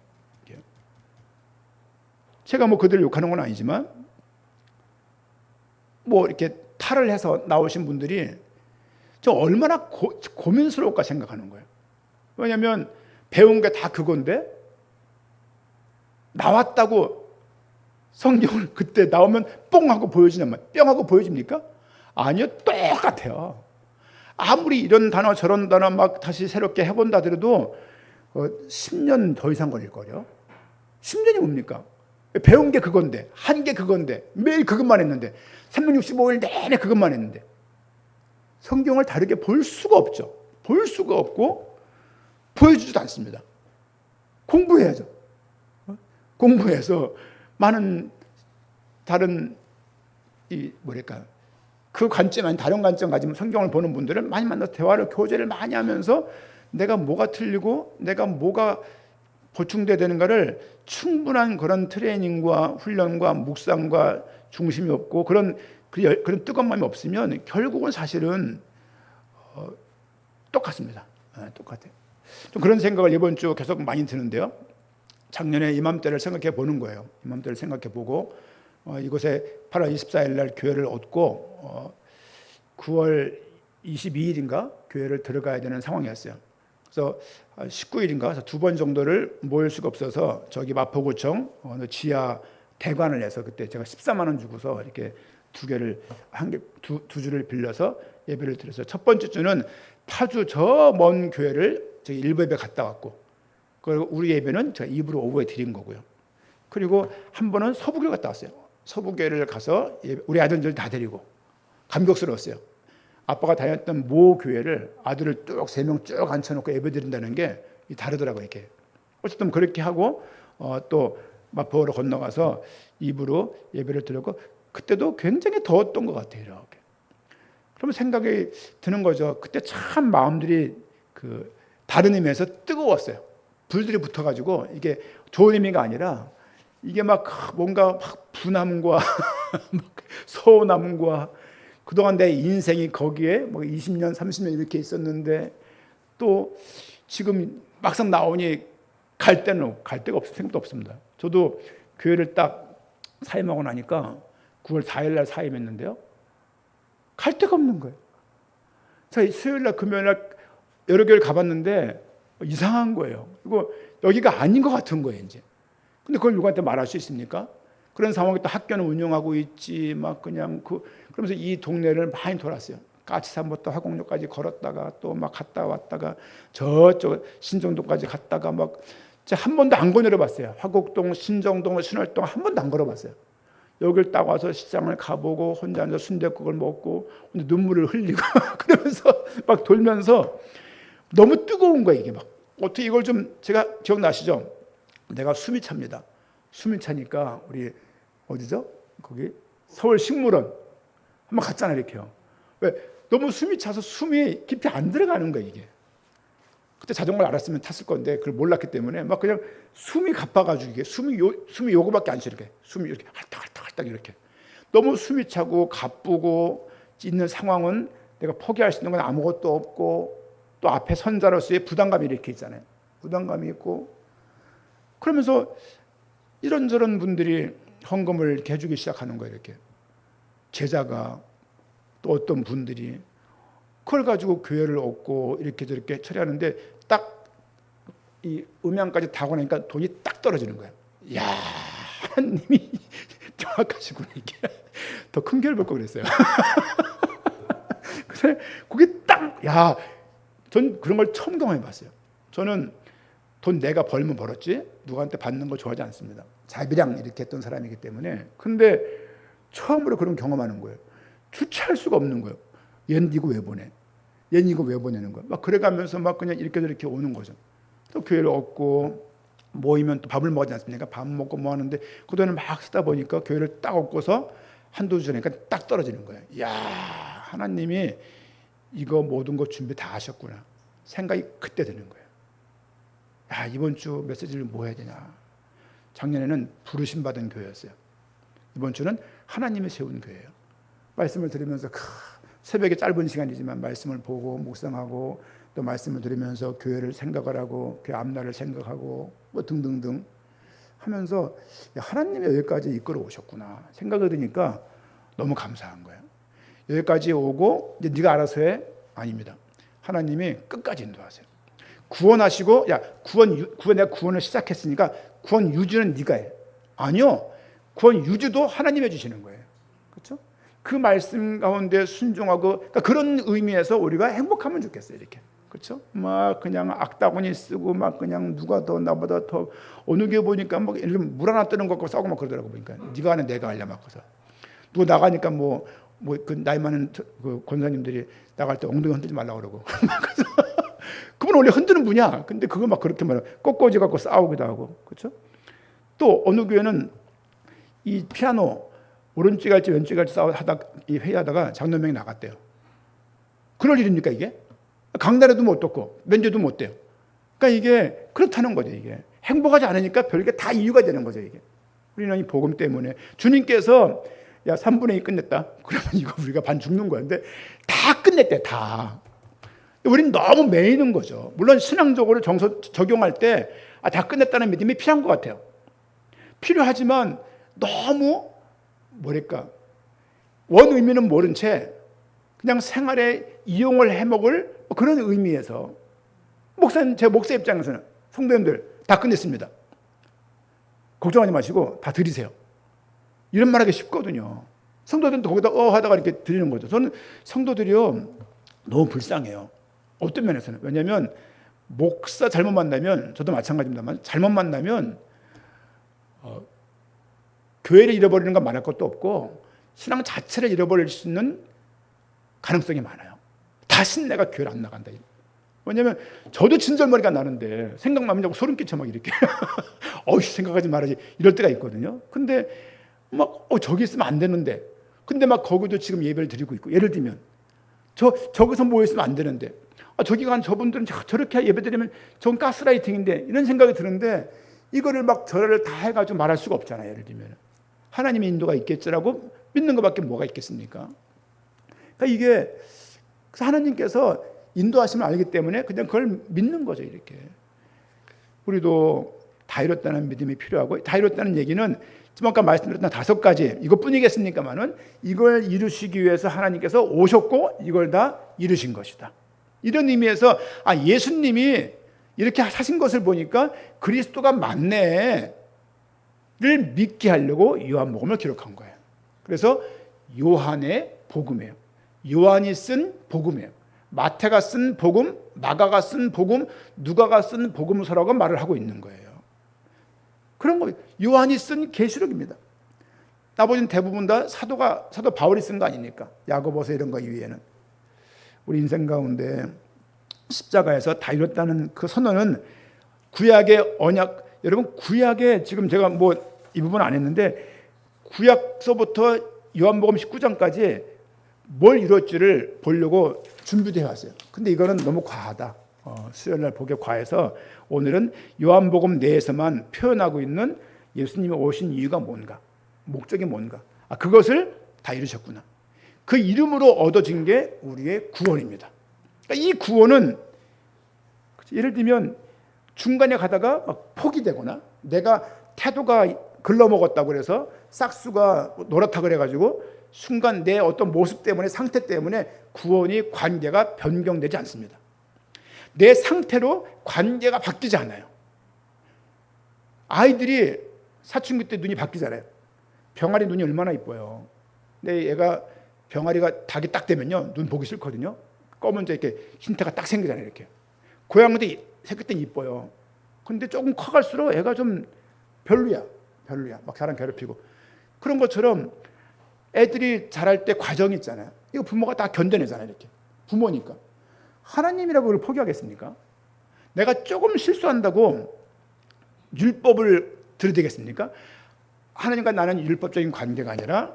제가 뭐 그들을 욕하는 건 아니지만 뭐 이렇게 탈을 해서 나오신 분들이 저 얼마나 고민스러울까 생각하는 거예요. 왜냐하면 배운 게 다 그건데 나왔다고 성경을 그때 나오면 뽕 하고 보여지냔 말이에요. 뿅 하고 보여집니까? 아니요, 똑같아요. 아무리 이런 단어 저런 단어 막 다시 새롭게 해본다 하더라도 10년 더 이상 걸릴걸요. 10년이 뭡니까? 배운 게 그건데, 한 게 그건데, 매일 그것만 했는데, 365일 내내 그것만 했는데, 성경을 다르게 볼 수가 없죠. 볼 수가 없고 보여주지도 않습니다. 공부해야죠. 공부해서 많은 다른 그 관점 아닌 다른 관점 가지면 성경을 보는 분들을 많이 만나서 대화를, 교제를 많이 하면서 내가 뭐가 틀리고 내가 뭐가 보충돼야 되는가를 충분한 그런 트레이닝과 훈련과 묵상과 중심이 없고 그런 뜨거운 마음이 없으면 결국은 사실은 똑같습니다. 똑같아요. 좀 그런 생각을 이번 주 계속 많이 드는데요. 작년에 이맘때를 생각해 보는 거예요. 이맘때를 생각해 보고 이곳에 8월 24일 날 교회를 얻고 9월 22일인가 교회를 들어가야 되는 상황이었어요. 그래서 19일인가 그래서 2번 정도를 모일 수가 없어서 저기 마포구청 어느 지하 대관을 해서 그때 제가 14만 원 주고서 이렇게 두 주를 빌려서 예배를 드렸어요. 첫 번째 주는 파주 저 먼 교회를 저기 일부 예배 갔다 왔고, 그리고 우리 예배는 제가 2부로 오후에 드린 거고요. 그리고 한 번은 서부교회 갔다 왔어요. 서부교회를 가서 우리 아들들 다 데리고 감격스러웠어요. 아빠가 다녔던 모 교회를 아들을 쭉 3명 쭉 앉혀놓고 예배 드린다는 게 다르더라고요. 이렇게 어쨌든 그렇게 하고 또 마포로 건너가서 2부로 예배를 드렸고, 그때도 굉장히 더웠던 것 같아요. 이렇게. 그러면 생각이 드는 거죠. 그때 참 마음들이 그 다른 의미에서 뜨거웠어요. 불들이 붙어가지고 이게 좋은 의미가 아니라 이게 막 뭔가 막 분함과 서운함과 그동안 내 인생이 거기에 뭐 20년, 30년 이렇게 있었는데 또 지금 막상 나오니 갈 데가 없어요. 생각도 없습니다. 저도 교회를 딱 사임하고 나니까 9월 4일 날 사임했는데요. 갈 데가 없는 거예요. 그래서 수요일 날, 금요일 날 여러 교회를 가봤는데 이상한 거예요. 그리고 여기가 아닌 것 같은 거예요, 이제. 근데 그걸 누구한테 말할 수 있습니까? 그런 상황에 또 학교는 운영하고 있지, 막 그냥 그러면서 이 동네를 많이 돌았어요. 까치산부터 화곡역까지 걸었다가 또 막 갔다 왔다가 저쪽 신정동까지 갔다가 막 한 번도 안 거닐어봤어요. 화곡동, 신정동, 신월동 한 번도 안 걸어봤어요. 여길 딱 와서 시장을 가보고 혼자 앉아서 순댓국을 먹고 눈물을 흘리고 그러면서 막 돌면서 너무 뜨거운 거예요. 이게 막 어떻게 이걸 좀 제가 기억나시죠? 내가 숨이 찹니다. 숨이 차니까 우리 어디죠? 거기 서울식물원 한번 갔잖아요. 이렇게요. 왜? 너무 숨이 차서 숨이 깊이 안 들어가는 거예요. 이게. 그때 자전거를 알았으면 탔을 건데 그걸 몰랐기 때문에 막 그냥 숨이 가빠가지고 이게 숨이 요거밖에 안 쉬게 숨이 이렇게 할딱할딱 이렇게 너무 숨이 차고 가쁘고 있는 상황은 내가 포기할 수 있는 건 아무것도 없고 또 앞에 선자로서의 부담감이 이렇게 있잖아요. 부담감이 있고 그러면서 이런저런 분들이 헌금을 이렇게 해주기 시작하는 거예요. 이렇게 제자가 또 어떤 분들이 그걸 가지고 교회를 얻고 이렇게 저렇게 처리하는데 딱 이 음양까지 다고 나니까 돈이 딱 떨어지는 거예요. 이야, 하나님이 정확하시구나. 이게 더 큰 교회를 볼 걸 그랬어요. 그래서 그게 딱, 야, 전 그런 걸 처음 경험해봤어요. 저는 돈 내가 벌면 벌었지 누구한테 받는 거 좋아하지 않습니다. 자비량 이렇게 했던 사람이기 때문에. 근데 처음으로 그런 경험하는 거예요. 주체할 수가 없는 거예요. 얘는 이거 왜 보내? 얘는 이거 왜 보내는 거야? 막 그래가면서 막 그냥 이렇게 저렇게 오는 거죠. 또 교회를 얻고 모이면 또 밥을 먹지 않습니까? 밥 먹고 뭐 하는데 그 돈을 막 쓰다 보니까 교회를 딱 얻고서 한두 주 전이니까 딱 떨어지는 거예요. 이야, 하나님이 이거 모든 거 준비 다 하셨구나. 생각이 그때 드는 거예요. 야, 이번 주 메시지를 뭐 해야 되냐. 작년에는 부르심 받은 교회였어요. 이번 주는 하나님이 세운 교회예요. 말씀을 들으면서 새벽에 짧은 시간이지만 말씀을 보고 묵상하고 또 말씀을 들으면서 교회를 생각을 하고 교회 앞날을 생각하고 뭐 등등등 하면서 하나님이 여기까지 이끌어 오셨구나 생각이 드니까 너무 감사한 거예요. 여기까지 오고 이제 네가 알아서 해? 아닙니다. 하나님이 끝까지 인도하세요. 구원하시고 야 구원 내가 구원을 시작했으니까 구원 유지는 네가 해. 아니요. 구원 유지도 하나님이 해주시는 거예요. 그렇죠? 그 말씀 가운데 순종하고 그러니까 그런 의미에서 우리가 행복하면 좋겠어요. 이렇게. 그렇죠? 막 그냥 악다구니 쓰고 막 그냥 누가 더 나보다 더 어느 게 보니까 막 물 하나 뜨는 것 같고 싸우고 막 그러더라고 보니까 네가 하는 내가 하려 막 그래서 누구 나가니까 뭐 그 나이 많은 그 권사님들이 나갈 때 엉덩이 흔들지 말라 그러고 그래서 그분 원래 흔드는 분이야. 근데 그거 막 그렇게 말해 꼬꼬지 갖고 싸우기도 하고 그렇죠? 또 어느 교회는 이 피아노 오른쪽에 갈지 왼쪽에 갈지 회의하다가 장로명이 나갔대요. 그럴 일입니까 이게? 강단에도 못 뒀고 면제도 못 돼요. 그러니까 이게 그렇다는 거죠. 이게 행복하지 않으니까 별게 다 이유가 되는 거죠. 이게 우리는 이 복음 때문에 주님께서 야 3분의 2 끝냈다. 그러면 이거 우리가 반 죽는 거야. 근데 다 끝냈대 다. 우리는 너무 매이는 거죠. 물론 신앙적으로 적용할 때 다 끝냈다는 믿음이 필요한 것 같아요. 필요하지만 너무 뭐랄까 원 의미는 모른 채 그냥 생활에 이용을 해먹을 그런 의미에서 제 목사 입장에서는 성도님들 다 끝냈습니다. 걱정하지 마시고 다 드리세요. 이런 말하기 쉽거든요. 성도들은 거기다 하다가 이렇게 드리는 거죠. 저는 성도들이요 너무 불쌍해요. 어떤 면에서는 왜냐하면 목사 잘못 만나면 저도 마찬가지입니다만 잘못 만나면 교회를 잃어버리는 건 말할 것도 없고 신앙 자체를 잃어버릴 수 있는 가능성이 많아요. 다시는 내가 교회를 안 나간다. 왜냐하면 저도 진절머리가 나는데 생각나면 자꾸 소름 끼쳐 막 이렇게 생각하지 말아야지 이럴 때가 있거든요. 근데 막 저기 있으면 안 되는데 근데 막 거기도 지금 예배를 드리고 있고 예를 들면 저기서 모여 있으면 안 되는데, 저기 간 저분들은 저렇게 예배드리면 저건 가스라이팅인데, 이런 생각이 드는데, 이거를 막 절을 다 해가지고 말할 수가 없잖아요. 예를 들면 하나님의 인도가 있겠지라고 믿는 것밖에 뭐가 있겠습니까? 그러니까 이게 하나님께서 인도하심을 알기 때문에 그냥 그걸 믿는 거죠. 이렇게 우리도 다 이뤘다는 믿음이 필요하고, 다 이뤘다는 얘기는 지금 아까 말씀드렸던 5가지 이것뿐이겠습니까만은, 이걸 이루시기 위해서 하나님께서 오셨고 이걸 다 이루신 것이다. 이런 의미에서 예수님이 이렇게 사신 것을 보니까 그리스도가 맞네를 믿게 하려고 요한복음을 기록한 거예요. 그래서 요한의 복음이에요. 요한이 쓴 복음이에요. 마태가 쓴 복음, 마가가 쓴 복음, 누가가 쓴 복음서라고 말을 하고 있는 거예요. 그런 거예요. 요한이 쓴 계시록입니다. 나머지는 대부분 다 사도 바울이 쓴 거 아닙니까? 야고보서 이런 거 이외에는. 우리 인생 가운데 십자가에서 다 이뤘다는 그 선언은 구약의 언약, 여러분 구약에 지금 제가 이 부분 안 했는데, 구약서부터 요한복음 19장까지 뭘 이뤘지를 보려고 준비되어 왔어요. 근데 이거는 너무 과하다. 수요일날 보기 과해서 오늘은 요한복음 내에서만 표현하고 있는 예수님이 오신 이유가 뭔가, 목적이 뭔가, 그것을 다 이루셨구나. 그 이름으로 얻어진 게 우리의 구원입니다. 그러니까 이 구원은 예를 들면 중간에 가다가 막 포기되거나, 내가 태도가 글러먹었다고 그래서 싹수가 노랗다 그래가지고 순간 내 어떤 모습 때문에, 상태 때문에 구원이, 관계가 변경되지 않습니다. 내 상태로 관계가 바뀌지 않아요. 아이들이 사춘기 때 눈이 바뀌잖아요. 병아리 눈이 얼마나 이뻐요. 근데 얘가 병아리가 닭이 딱 되면요, 눈 보기 싫거든요. 검은져 이렇게 흰태가 딱 생기잖아요. 이렇게 고양이도 새끼 때는 이뻐요. 근데 조금 커갈수록 애가 좀 별로야. 막 사람 괴롭히고. 그런 것처럼 애들이 자랄 때 과정이 있잖아요. 이거 부모가 다 견뎌내잖아요. 이렇게 부모니까. 하나님이라고 그걸 포기하겠습니까? 내가 조금 실수한다고 율법을 들이대겠습니까? 하나님과 나는 율법적인 관계가 아니라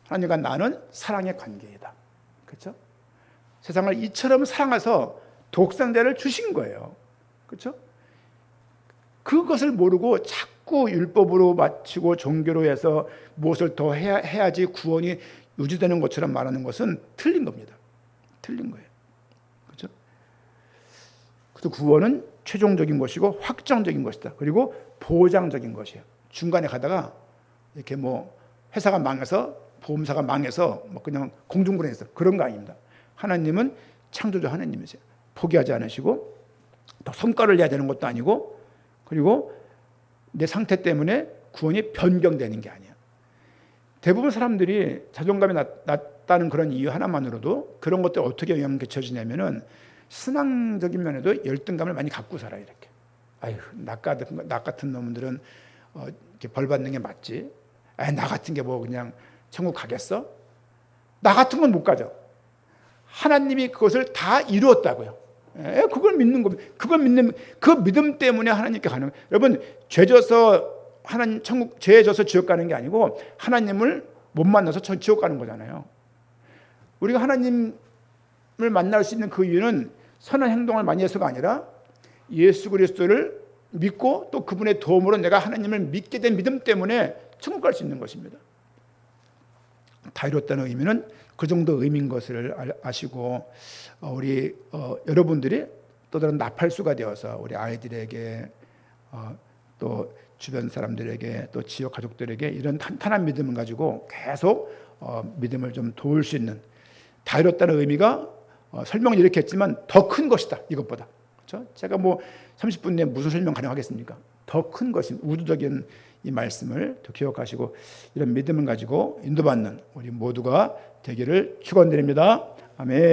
하나님과 나는 사랑의 관계이다. 그렇죠? 세상을 이처럼 사랑해서 독생자를 주신 거예요. 그렇죠? 그것을 모르고 자꾸 율법으로 맞추고 종교로 해서 무엇을 더 해야지 구원이 유지되는 것처럼 말하는 것은 틀린 겁니다. 틀린 거예요. 그렇죠? 그래서 구원은 최종적인 것이고 확정적인 것이다. 그리고 보장적인 것이에요. 중간에 가다가 이렇게 회사가 망해서, 보험사가 망해서 그냥 공중분해해서 그런 거 아닙니다. 하나님은 창조주 하나님이세요. 포기하지 않으시고 또 성과를 내야 되는 것도 아니고, 그리고 내 상태 때문에 구원이 변경되는 게 아니야. 대부분 사람들이 자존감이 낮다는 그런 이유 하나만으로도 그런 것들 어떻게 영향을 끼쳐주냐면은 신앙적인 면에도 열등감을 많이 갖고 살아요. 이렇게. 나 같은 놈들은 이렇게 벌 받는 게 맞지. 나 같은 게 그냥 천국 가겠어? 나 같은 건 못 가죠. 하나님이 그것을 다 이루었다고요. 그걸 믿는 겁니다. 그걸 믿는 그 믿음 때문에 하나님께 가는 거예요. 여러분, 죄져서 하나님 천국, 죄져서 지옥 가는 게 아니고 하나님을 못 만나서 지옥 가는 거잖아요. 우리가 하나님을 만날 수 있는 그 이유는 선한 행동을 많이 해서가 아니라 예수 그리스도를 믿고 또 그분의 도움으로 내가 하나님을 믿게 된 믿음 때문에 천국 갈 수 있는 것입니다. 다 이뤘다는 의미는 그 정도 의미인 것을 아시고, 우리 여러분들이 또 다른 나팔수가 되어서 우리 아이들에게, 또 주변 사람들에게, 또 지역 가족들에게 이런 탄탄한 믿음을 가지고 계속 믿음을 좀 도울 수 있는, 다 이뤘다는 의미가 설명을 이렇게 했지만 더 큰 것이다. 이것보다. 그렇죠? 제가 30분 내에 무슨 설명 가능하겠습니까? 더 큰 것인 우주적인 이 말씀을 더 기억하시고 이런 믿음을 가지고 인도받는 우리 모두가 되기를 축원드립니다. 아멘.